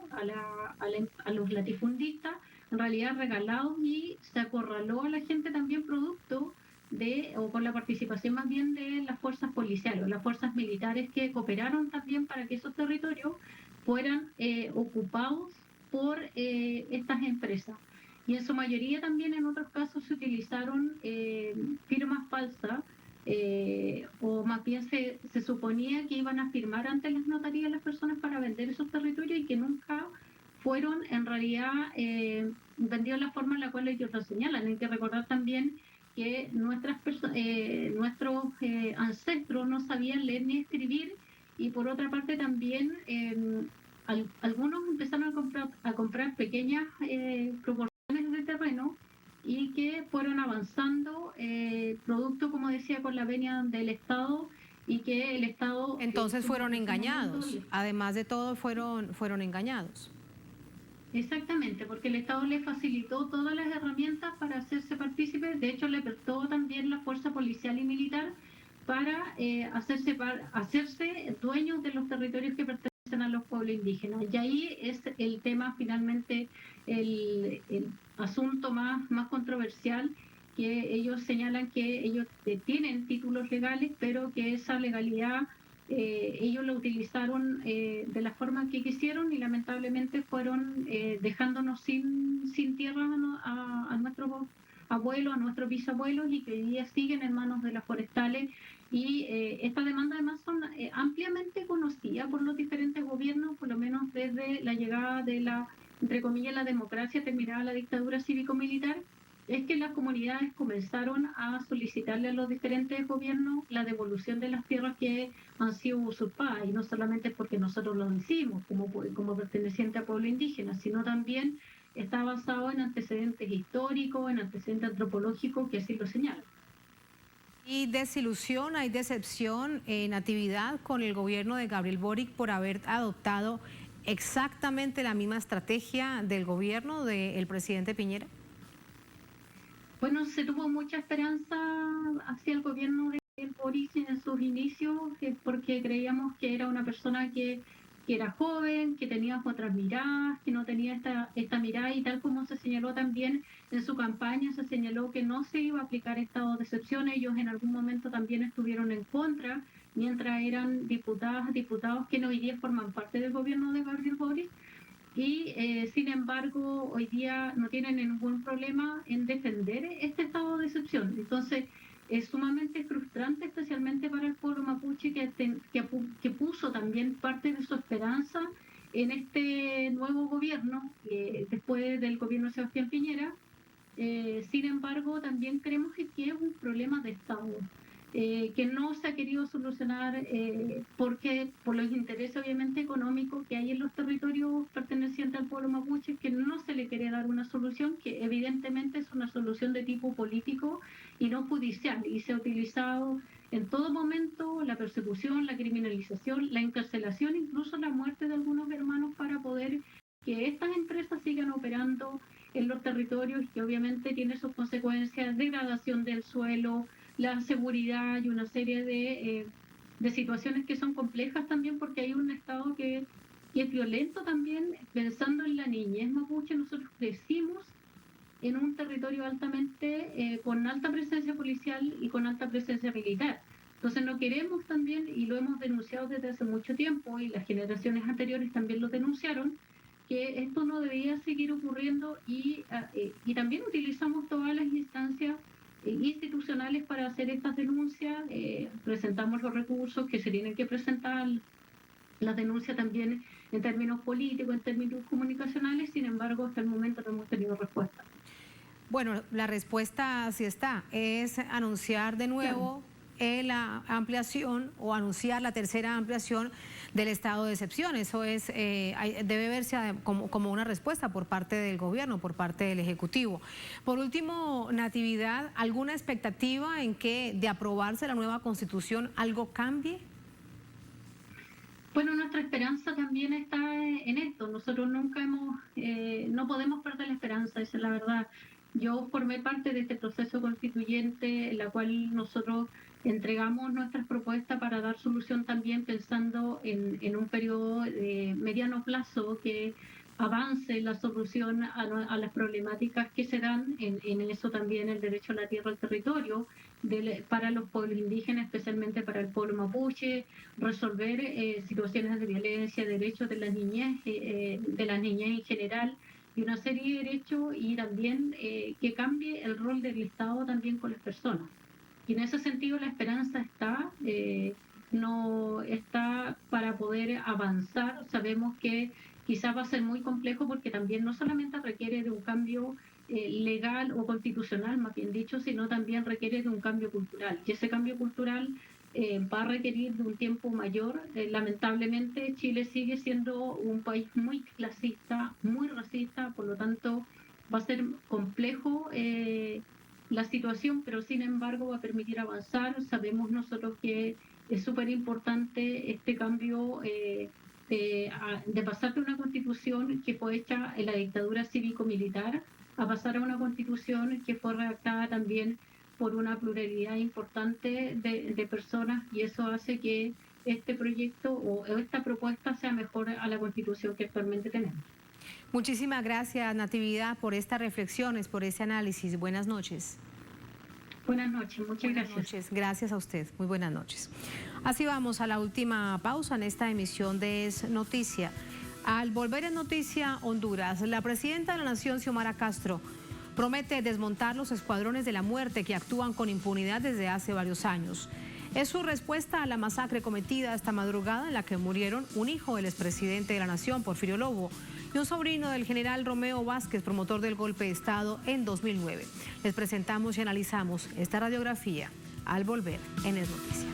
a los latifundistas, en realidad regalados, y se acorraló a la gente también producto o con la participación más bien de las fuerzas policiales o las fuerzas militares que cooperaron también para que esos territorios fueran ocupados por estas empresas. Y en su mayoría también en otros casos se utilizaron firmas falsas, o más bien se suponía que iban a firmar ante las notarías las personas para vender esos territorios y que nunca fueron en realidad vendidos de la forma en la cual ellos lo señalan. Hay que recordar también que nuestros ancestros no sabían leer ni escribir, y por otra parte también algunos empezaron a comprar pequeñas proporciones de terreno y que fueron avanzando producto, como decía, con la venia del Estado, y que el Estado... Entonces fueron engañados, además de todo fueron engañados. Exactamente, porque el Estado le facilitó todas las herramientas para hacerse partícipes. De hecho, le prestó también la fuerza policial y militar para hacerse dueños de los territorios que pertenecen a los pueblos indígenas. Y ahí es el tema, finalmente, el asunto más controversial, que ellos señalan que ellos tienen títulos legales, pero que esa legalidad ellos la utilizaron de la forma que quisieron, y lamentablemente fueron dejándonos sin tierra a nuestros abuelos, a nuestros bisabuelos, y que hoy día siguen en manos de las forestales. Y estas demandas además son ampliamente conocidas por los diferentes gobiernos, por lo menos desde la llegada de la, entre comillas, la democracia, terminada la dictadura cívico-militar. Es que las comunidades comenzaron a solicitarle a los diferentes gobiernos la devolución de las tierras que han sido usurpadas, y no solamente porque nosotros lo decimos como perteneciente a pueblo indígena, sino también está basado en antecedentes históricos, en antecedentes antropológicos que así lo señalan. ¿Y desilusión, hay decepción, Natividad, con el gobierno de Gabriel Boric por haber adoptado exactamente la misma estrategia del gobierno del presidente Piñera? Bueno, se tuvo mucha esperanza hacia el gobierno de Boric en sus inicios, porque creíamos que era una persona que era joven, que tenía otras miradas, que no tenía esta mirada, y tal como se señaló también en su campaña, se señaló que no se iba a aplicar estado de excepción. Ellos en algún momento también estuvieron en contra, mientras eran diputados que hoy día forman parte del gobierno de Gabriel Boric. Y sin embargo hoy día no tienen ningún problema en defender este estado de excepción. Entonces es sumamente frustrante, especialmente para el pueblo mapuche, que puso también parte de su esperanza en este nuevo gobierno después del gobierno de Sebastián Piñera. Sin embargo, también creemos que es un problema de Estado, que no se ha querido solucionar porque por los intereses obviamente económicos que hay en los territorios pertenecientes al pueblo mapuche, que no se le quiere dar una solución que evidentemente es una solución de tipo político y no judicial, y se ha utilizado en todo momento la persecución, la criminalización, la encarcelación, incluso la muerte de algunos hermanos, para poder que estas empresas sigan operando en los territorios, que obviamente tiene sus consecuencias: degradación del suelo, la seguridad y una serie de situaciones que son complejas también, porque hay un Estado que es violento también. Pensando en la niñez mapuche, nosotros crecimos en un territorio altamente con alta presencia policial y con alta presencia militar. Entonces no queremos también, y lo hemos denunciado desde hace mucho tiempo, y las generaciones anteriores también lo denunciaron, que esto no debía seguir ocurriendo, y también utilizamos todas las instancias institucionales para hacer estas denuncias. Presentamos los recursos que se tienen que presentar, las denuncias también en términos políticos, en términos comunicacionales. Sin embargo, hasta el momento no hemos tenido respuesta. Bueno, la respuesta sí está, es anunciar de nuevo la ampliación o anunciar la tercera ampliación del estado de excepción. Eso es debe verse como una respuesta por parte del gobierno, por parte del Ejecutivo. Por último, Natividad, ¿alguna expectativa en que de aprobarse la nueva Constitución algo cambie? Bueno, nuestra esperanza también está en esto. Nosotros nunca no podemos perder la esperanza, esa es la verdad. Yo formé parte de este proceso constituyente, en la cual nosotros entregamos nuestras propuestas para dar solución también pensando en un periodo de mediano plazo que avance la solución a las problemáticas que se dan, en eso también el derecho a la tierra, al territorio, para los pueblos indígenas, especialmente para el pueblo mapuche, resolver situaciones de violencia, derechos de las niñez en general, y una serie de derechos, y también que cambie el rol del Estado también con las personas. Y en ese sentido la esperanza está, no está para poder avanzar. Sabemos que quizás va a ser muy complejo porque también no solamente requiere de un cambio legal o constitucional, más bien dicho, sino también requiere de un cambio cultural. Y ese cambio cultural va a requerir de un tiempo mayor. Lamentablemente Chile sigue siendo un país muy clasista, muy racista, por lo tanto va a ser complejo la situación, pero sin embargo va a permitir avanzar. Sabemos nosotros que es súper importante este cambio de pasar de una constitución que fue hecha en la dictadura cívico-militar a pasar a una constitución que fue redactada también por una pluralidad importante de personas, y eso hace que este proyecto o esta propuesta sea mejor a la constitución que actualmente tenemos. Muchísimas gracias, Natividad, por estas reflexiones, por ese análisis. Buenas noches. Buenas noches, muchas gracias. Buenas noches, gracias a usted. Muy buenas noches. Así vamos a la última pausa en esta emisión de Es Noticia. Al volver en Noticia Honduras, la presidenta de la Nación, Xiomara Castro, promete desmontar los escuadrones de la muerte que actúan con impunidad desde hace varios años. Es su respuesta a la masacre cometida esta madrugada en la que murieron un hijo del expresidente de la Nación, Porfirio Lobo, y un sobrino del general Romeo Vázquez, promotor del golpe de Estado en 2009. Les presentamos y analizamos esta radiografía al volver en Es Noticia.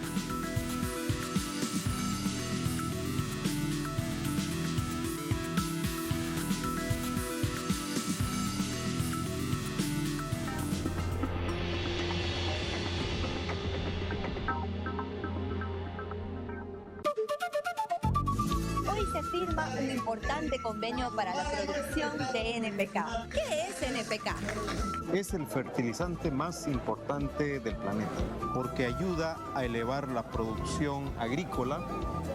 Un importante convenio para la producción de NPK. ¿Qué es NPK? Es el fertilizante más importante del planeta, porque ayuda a elevar la producción agrícola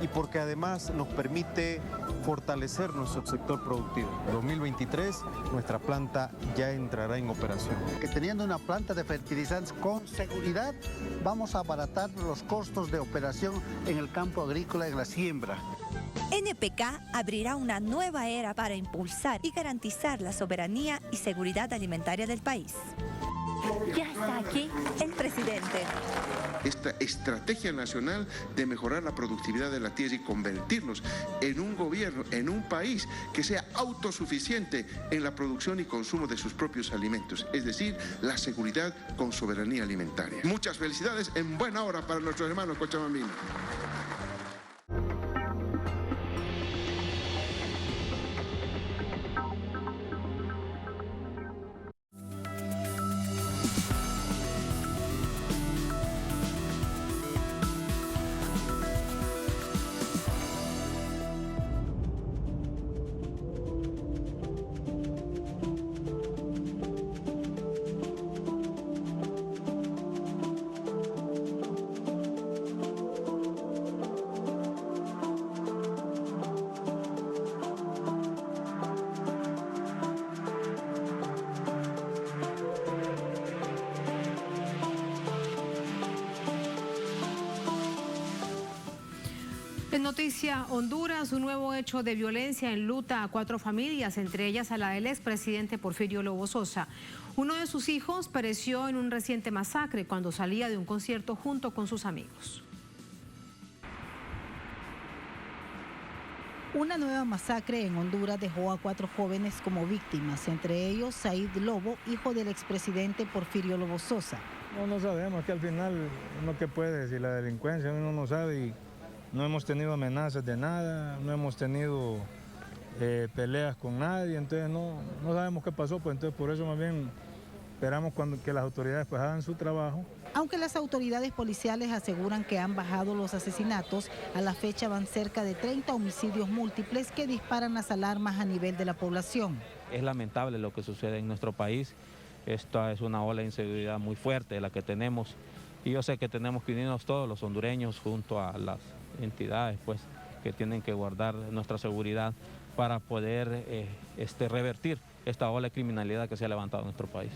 y porque además nos permite fortalecer nuestro sector productivo. En 2023 nuestra planta ya entrará en operación. Que teniendo una planta de fertilizantes con seguridad, vamos a abaratar los costos de operación en el campo agrícola y en la siembra. NPK abrirá una nueva era para impulsar y garantizar la soberanía y seguridad alimentaria del país. Ya está aquí el presidente. Esta estrategia nacional de mejorar la productividad de la tierra y convertirnos en un gobierno, en un país que sea autosuficiente en la producción y consumo de sus propios alimentos, es decir, la seguridad con soberanía alimentaria. Muchas felicidades en buena hora para nuestros hermanos cochabambinos. En Noticia Honduras, un nuevo hecho de violencia enluta a 4 familias, entre ellas a la del expresidente Porfirio Lobo Sosa. Uno de sus hijos pereció en un reciente masacre cuando salía de un concierto junto con sus amigos. Una nueva masacre en Honduras dejó a 4 jóvenes como víctimas, entre ellos Said Lobo, hijo del expresidente Porfirio Lobo Sosa. No sabemos, que al final uno que puede decir, la delincuencia uno no sabe y no hemos tenido amenazas de nada, no hemos tenido peleas con nadie, entonces no sabemos qué pasó, pues entonces por eso más bien esperamos que las autoridades pues hagan su trabajo. Aunque las autoridades policiales aseguran que han bajado los asesinatos, a la fecha van cerca de 30 homicidios múltiples que disparan las alarmas a nivel de la población. Es lamentable lo que sucede en nuestro país. Esta es una ola de inseguridad muy fuerte la que tenemos y yo sé que tenemos que unirnos todos los hondureños junto a las entidades pues, que tienen que guardar nuestra seguridad para poder revertir esta ola de criminalidad que se ha levantado en nuestro país.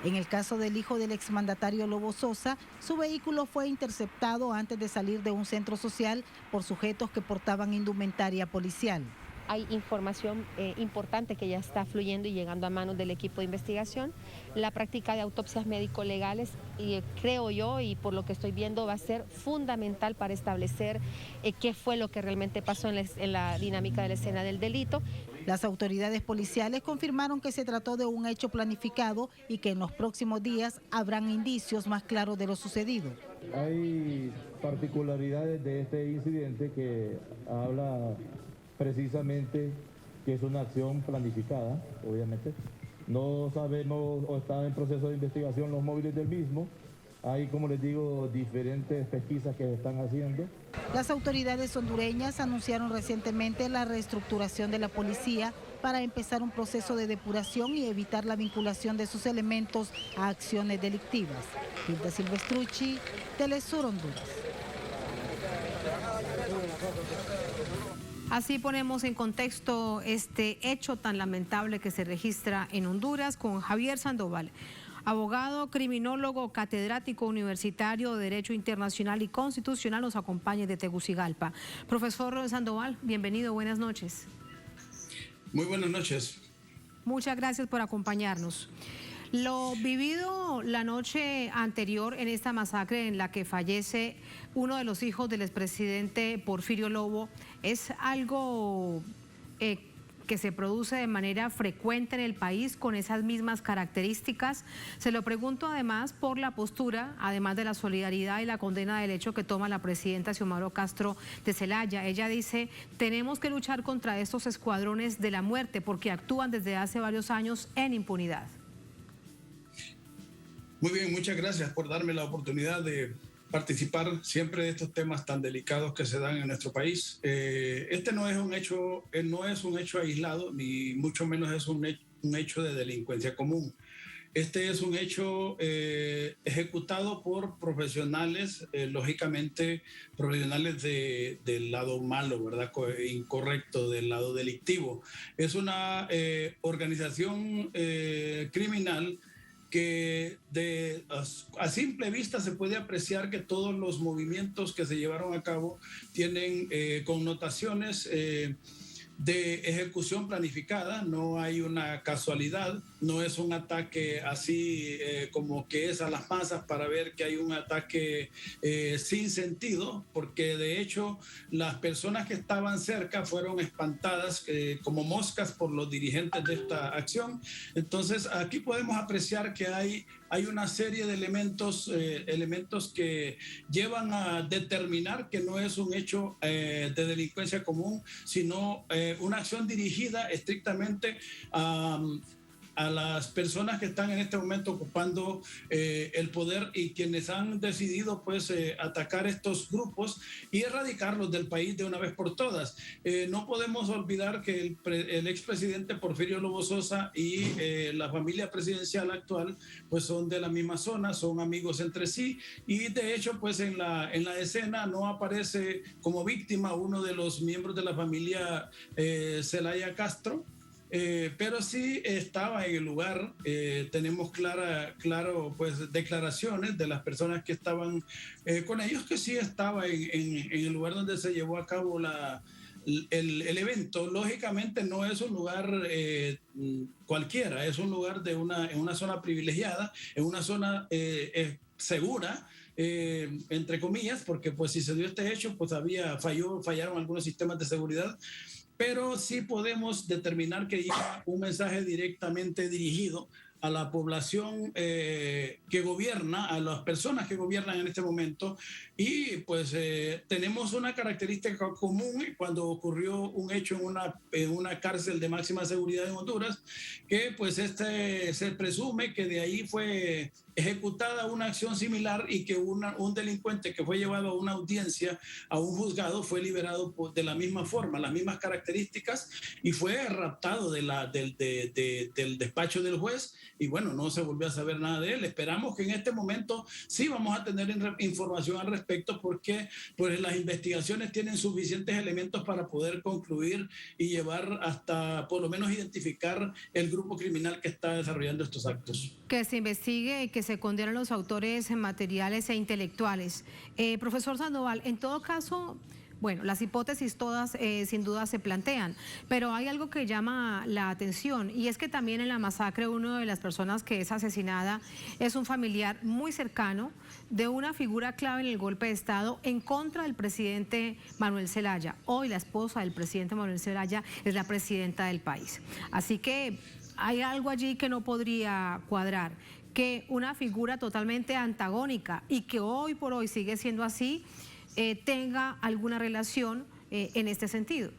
En el caso del hijo del exmandatario Lobo Sosa, su vehículo fue interceptado antes de salir de un centro social por sujetos que portaban indumentaria policial. Hay información importante que ya está fluyendo y llegando a manos del equipo de investigación. La práctica de autopsias médico-legales, creo yo, y por lo que estoy viendo, va a ser fundamental para establecer qué fue lo que realmente pasó en la dinámica de la escena del delito. Las autoridades policiales confirmaron que se trató de un hecho planificado y que en los próximos días habrán indicios más claros de lo sucedido. Hay particularidades de este incidente que habla precisamente que es una acción planificada, obviamente. No sabemos o están en proceso de investigación los móviles del mismo. Hay, como les digo, diferentes pesquisas que se están haciendo. Las autoridades hondureñas anunciaron recientemente la reestructuración de la policía para empezar un proceso de depuración y evitar la vinculación de sus elementos a acciones delictivas. Hilda Silvestrucci, Telesur Honduras. Así ponemos en contexto este hecho tan lamentable que se registra en Honduras con Javier Sandoval, abogado, criminólogo, catedrático universitario de Derecho Internacional y Constitucional, nos acompaña de Tegucigalpa. Profesor Sandoval, bienvenido, buenas noches. Muy buenas noches. Muchas gracias por acompañarnos. Lo vivido la noche anterior en esta masacre en la que fallece uno de los hijos del expresidente Porfirio Lobo es algo que se produce de manera frecuente en el país con esas mismas características. Se lo pregunto además por la postura, además de la solidaridad y la condena del hecho que toma la presidenta Xiomara Castro de Zelaya. Ella dice, tenemos que luchar contra estos escuadrones de la muerte porque actúan desde hace varios años en impunidad. Muy bien, muchas gracias por darme la oportunidad de participar siempre de estos temas tan delicados que se dan en nuestro país. Este no es un hecho aislado, ni mucho menos es un hecho de delincuencia común. Este es un hecho ejecutado por profesionales, lógicamente profesionales del lado malo, ¿verdad? Incorrecto, del lado delictivo. Es una organización criminal que a simple vista se puede apreciar que todos los movimientos que se llevaron a cabo tienen connotaciones de ejecución planificada, no hay una casualidad, no es un ataque así como que es a las masas para ver que hay un ataque sin sentido, porque de hecho las personas que estaban cerca fueron espantadas como moscas por los dirigentes de esta acción. Entonces aquí podemos apreciar que hay una serie de elementos que llevan a determinar que no es un hecho de delincuencia común, sino una acción dirigida estrictamente a las personas que están en este momento ocupando el poder y quienes han decidido pues atacar estos grupos y erradicarlos del país de una vez por todas. No podemos olvidar que el expresidente Porfirio Lobo Sosa y la familia presidencial actual pues son de la misma zona, son amigos entre sí y de hecho pues en la escena no aparece como víctima uno de los miembros de la familia Zelaya Castro. Pero sí estaba en el lugar, tenemos claro pues declaraciones de las personas que estaban con ellos que sí estaba en el lugar donde se llevó a cabo el evento. Lógicamente no es un lugar cualquiera, es un lugar en una zona privilegiada, en una zona segura, entre comillas, porque pues si se dio este hecho pues fallaron algunos sistemas de seguridad. Pero sí podemos determinar que lleva un mensaje directamente dirigido a la población que gobierna, a las personas que gobiernan en este momento, y pues tenemos una característica común cuando ocurrió un hecho en una cárcel de máxima seguridad en Honduras, que pues se presume que de ahí fue ejecutada una acción similar y que un delincuente que fue llevado a una audiencia, a un juzgado, fue liberado de la misma forma, las mismas características, y fue raptado del despacho del juez, y bueno, no se volvió a saber nada de él. Esperamos que en este momento sí vamos a tener información al respecto, porque pues las investigaciones tienen suficientes elementos para poder concluir y llevar hasta por lo menos identificar el grupo criminal que está desarrollando estos actos. Que se investigue y que se condenen los autores materiales e intelectuales. Profesor Sandoval, en todo caso, bueno, las hipótesis todas sin duda se plantean, pero hay algo que llama la atención, y es que también en la masacre una de las personas que es asesinada es un familiar muy cercano de una figura clave en el golpe de Estado en contra del presidente Manuel Zelaya. Hoy la esposa del presidente Manuel Zelaya es la presidenta del país. Así que hay algo allí que no podría cuadrar, que una figura totalmente antagónica y que hoy por hoy sigue siendo así, tenga alguna relación en este sentido.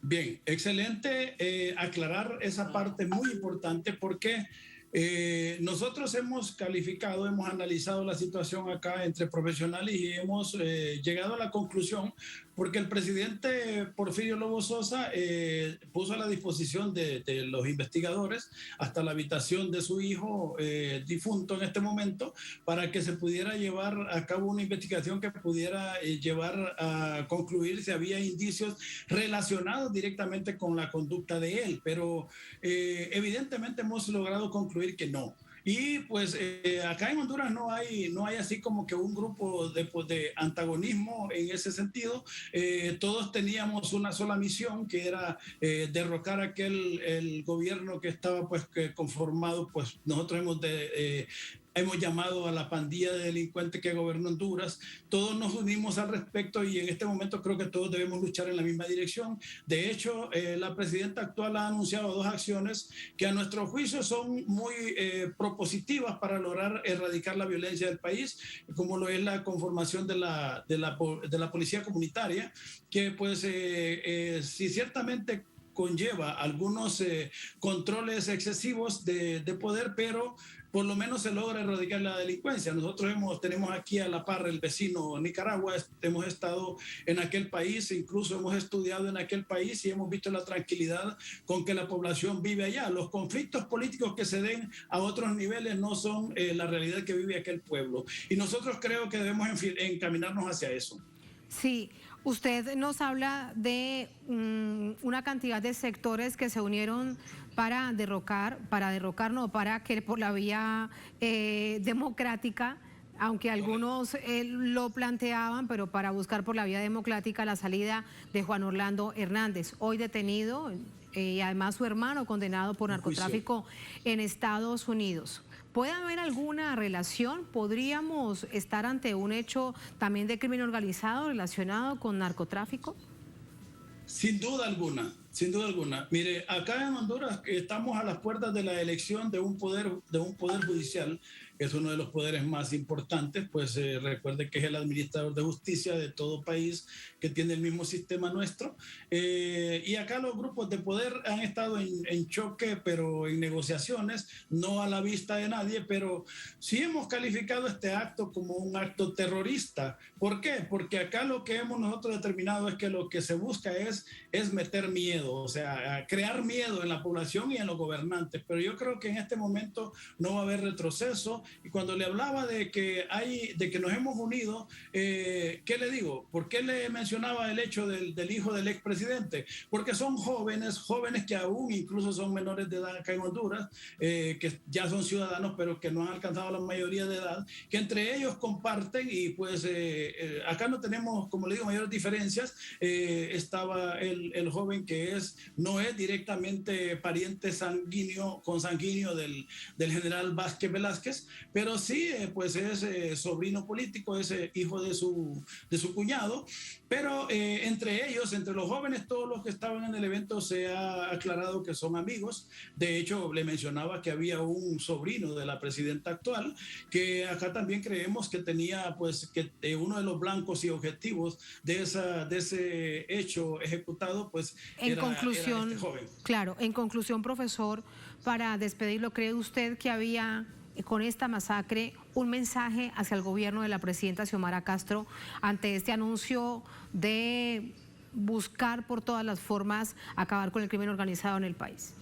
Bien, excelente aclarar esa parte muy importante, porque nosotros hemos calificado, hemos analizado la situación acá entre profesionales y hemos llegado a la conclusión, porque el presidente Porfirio Lobo Sosa puso a la disposición de los investigadores hasta la habitación de su hijo difunto en este momento, para que se pudiera llevar a cabo una investigación que pudiera llevar a concluir si había indicios relacionados directamente con la conducta de él, pero evidentemente hemos logrado concluir que no. Y pues acá en Honduras no hay así como que un grupo de antagonismo en ese sentido. Todos teníamos una sola misión, que era derrocar el gobierno que estaba pues conformado, pues nosotros hemos llamado a la pandilla de delincuentes que gobernó Honduras. Todos nos unimos al respecto y en este momento creo que todos debemos luchar en la misma dirección. De hecho, la presidenta actual ha anunciado 2 acciones que a nuestro juicio son muy propositivas para lograr erradicar la violencia del país, como lo es la conformación de la policía comunitaria, que pues sí ciertamente conlleva algunos controles excesivos de poder, pero por lo menos se logra erradicar la delincuencia. Nosotros tenemos aquí a la par el vecino Nicaragua, hemos estado en aquel país, incluso hemos estudiado en aquel país y hemos visto la tranquilidad con que la población vive allá. Los conflictos políticos que se den a otros niveles no son la realidad que vive aquel pueblo. Y nosotros creo que debemos encaminarnos hacia eso. Sí. Usted nos habla de una cantidad de sectores que se unieron para que por la vía democrática, aunque algunos lo planteaban, pero para buscar por la vía democrática la salida de Juan Orlando Hernández, hoy detenido, y además su hermano condenado por narcotráfico en Estados Unidos. ¿Puede haber alguna relación? ¿Podríamos estar ante un hecho también de crimen organizado relacionado con narcotráfico? Sin duda alguna, sin duda alguna. Mire, acá en Honduras estamos a las puertas de la elección de un poder judicial, que es uno de los poderes más importantes, pues recuerde que es el administrador de justicia de todo país que tiene el mismo sistema nuestro. Y acá los grupos de poder han estado en choque, pero en negociaciones, no a la vista de nadie, pero sí hemos calificado este acto como un acto terrorista. ¿Por qué? Porque acá lo que hemos nosotros determinado es que lo que se busca es meter miedo, o sea, crear miedo en la población y en los gobernantes. Pero yo creo que en este momento no va a haber retroceso. Y cuando le hablaba de que nos hemos unido, ¿qué le digo? ¿Por qué le mencionaba el hecho del hijo del expresidente? Porque son jóvenes que aún incluso son menores de edad acá en Honduras, que ya son ciudadanos, pero que no han alcanzado la mayoría de edad, que entre ellos comparten y pues acá no tenemos, como le digo, mayores diferencias. Estaba el joven que no es directamente pariente consanguíneo del general Vázquez Velázquez, pero sí, pues es sobrino político, es hijo de su cuñado, Pero entre ellos, entre los jóvenes, todos los que estaban en el evento se ha aclarado que son amigos. De hecho, le mencionaba que había un sobrino de la presidenta actual, que acá también creemos que tenía, pues, que uno de los blancos y objetivos de ese hecho ejecutado, pues, en conclusión, era este joven. Claro, en conclusión, profesor, para despedirlo, ¿cree usted que había con esta masacre un mensaje hacia el gobierno de la presidenta Xiomara Castro ante este anuncio de buscar por todas las formas acabar con el crimen organizado en el país?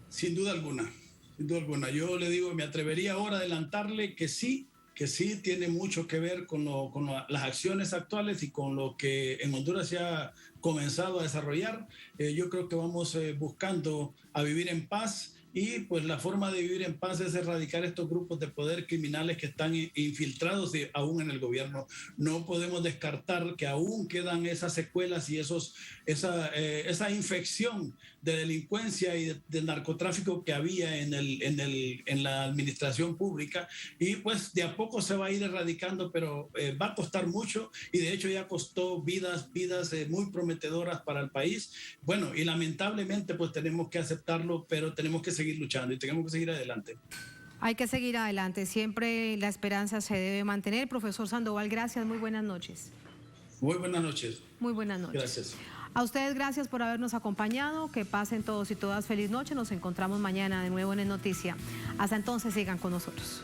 Sin duda alguna, sin duda alguna. Yo le digo, me atrevería ahora a adelantarle que sí tiene mucho que ver con las acciones actuales y con lo que en Honduras se ha comenzado a desarrollar. Yo creo que vamos buscando a vivir en paz. Y pues la forma de vivir en paz es erradicar estos grupos de poder criminales que están infiltrados aún en el gobierno. No podemos descartar que aún quedan esas secuelas y esa infección de delincuencia y de narcotráfico que había en la administración pública. Y pues de a poco se va a ir erradicando, pero va a costar mucho y de hecho ya costó vidas muy prometedoras para el país. Bueno, y lamentablemente pues tenemos que aceptarlo, pero tenemos que seguir luchando y tenemos que seguir adelante. Hay que seguir adelante, siempre la esperanza se debe mantener. Profesor Sandoval, gracias, muy buenas noches. Muy buenas noches. Muy buenas noches. Gracias. A ustedes gracias por habernos acompañado, que pasen todos y todas feliz noche, nos encontramos mañana de nuevo en Noticia. Hasta entonces sigan con nosotros.